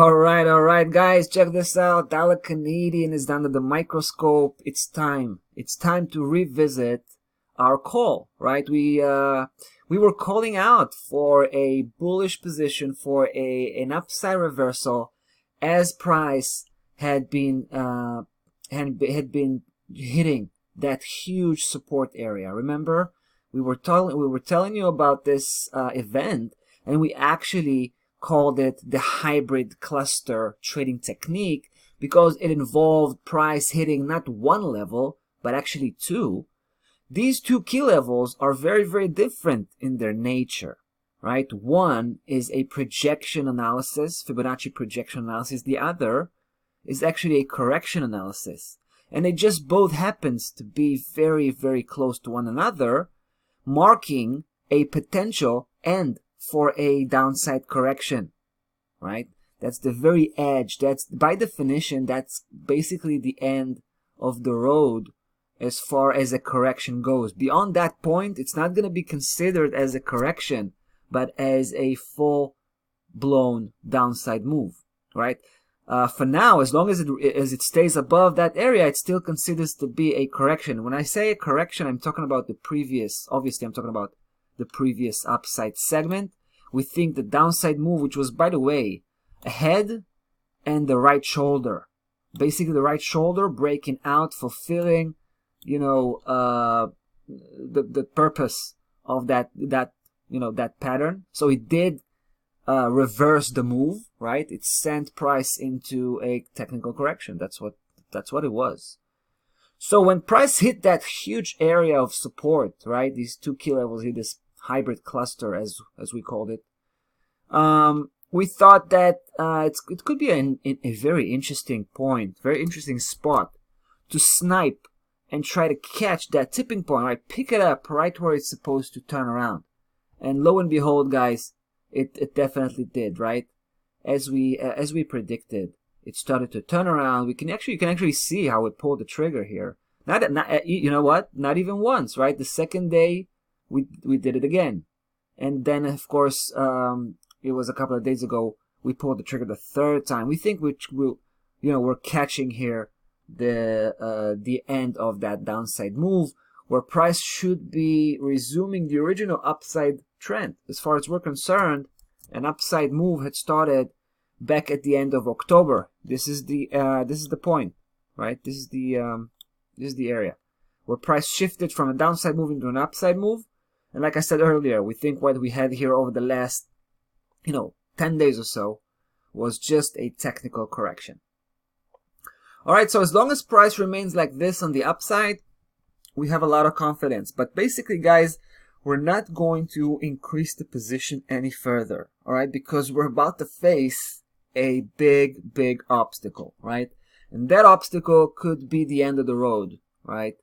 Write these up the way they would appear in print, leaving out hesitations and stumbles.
All right, guys, check this out. Dollar Canadian is under the microscope. It's time. It's time to revisit our call, right? We were calling out for a bullish position for an upside reversal as price had been hitting that huge support area. Remember, we were telling you about this event, and we actually called it the hybrid cluster trading technique because it involved price hitting not one level but actually two. These two key levels are very, very different in their nature, right? One is a projection analysis, Fibonacci projection analysis. The other is actually a correction analysis. And it just both happens to be very, very close to one another, marking a potential end for a downside correction, right? That's the very edge. That's, by definition, that's basically the end of the road as far as a correction goes. Beyond that point, it's not going to be considered as a correction, but as a full-blown downside move, right? For now, as long as it stays above that area, it still considers to be a correction. When I say a correction, I'm talking about the previous, obviously I'm talking about the previous upside segment. We think the downside move, which was, by the way, a head and the right shoulder. Basically the right shoulder breaking out, fulfilling, the purpose of that pattern. So it did reverse the move, right? It sent price into a technical correction. That's what it was. So when price hit that huge area of support, right? These two key levels hit this hybrid cluster, as we called it. We thought that it could be a very interesting point, very interesting spot to snipe and try to catch that tipping point, right? Pick it up right where it's supposed to turn around. And lo and behold, guys, it definitely did, right? As we predicted, it started to turn around. You can actually see how it pulled the trigger here. You know what? Not even once, right? The second day, we did it again, and then of course it was a couple of days ago we pulled the trigger the third time. We think we're catching here the end of that downside move, where price should be resuming the original upside trend. As far as we're concerned, an upside move had started back at the end of October. This is the point, right? This is the area where price shifted from a downside move into an upside move. And like I said earlier, we think what we had here over the last 10 days or so was just a technical correction. All right, so as long as price remains like this on the upside, we have a lot of confidence. But basically, guys, we're not going to increase the position any further, all right? Because we're about to face a big, big obstacle, right? And that obstacle could be the end of the road, right?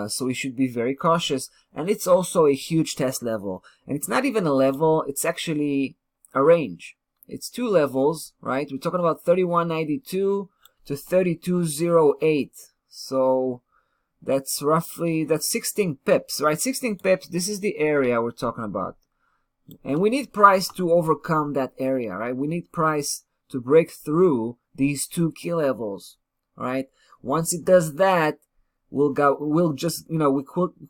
So we should be very cautious. And it's also a huge test level. And it's not even a level, it's actually a range. It's two levels, right? We're talking about 31.92 to 32.08. So that's 16 pips, right? 16 pips, this is the area we're talking about. And we need price to overcome that area, right? We need price to break through these two key levels, right? Once it does that, we'll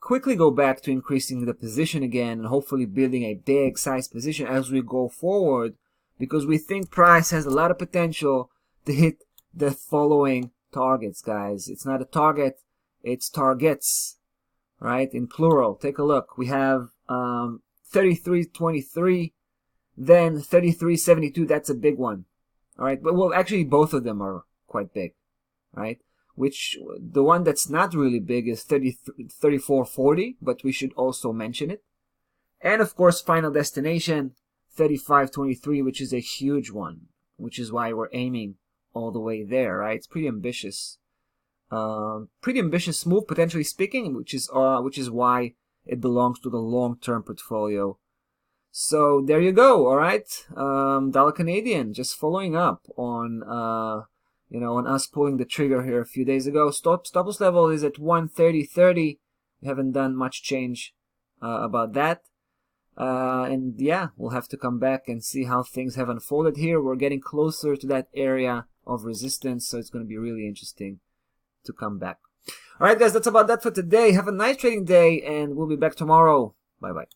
quickly go back to increasing the position again and hopefully building a big size position as we go forward, because we think price has a lot of potential to hit the following targets, guys. It's not a target, it's targets, right? In plural. Take a look. We have 33.23, then 33.72. That's a big one. All right. But well, actually, both of them are quite big, right? Which the one that's not really big is 34.40, but we should also mention it. And of course, final destination 35.23, which is a huge one, which is why we're aiming all the way there, right? It's pretty ambitious. Pretty ambitious move, potentially speaking, which is why it belongs to the long-term portfolio. So there you go. All right, Dollar Canadian, just following up on on us pulling the trigger here a few days ago. Stop loss level is at 130.30. We haven't done much change about that. And yeah, we'll have to come back and see how things have unfolded here. We're getting closer to that area of resistance, so it's going to be really interesting to come back. All right, guys, that's about that for today. Have a nice trading day, and we'll be back tomorrow. Bye-bye.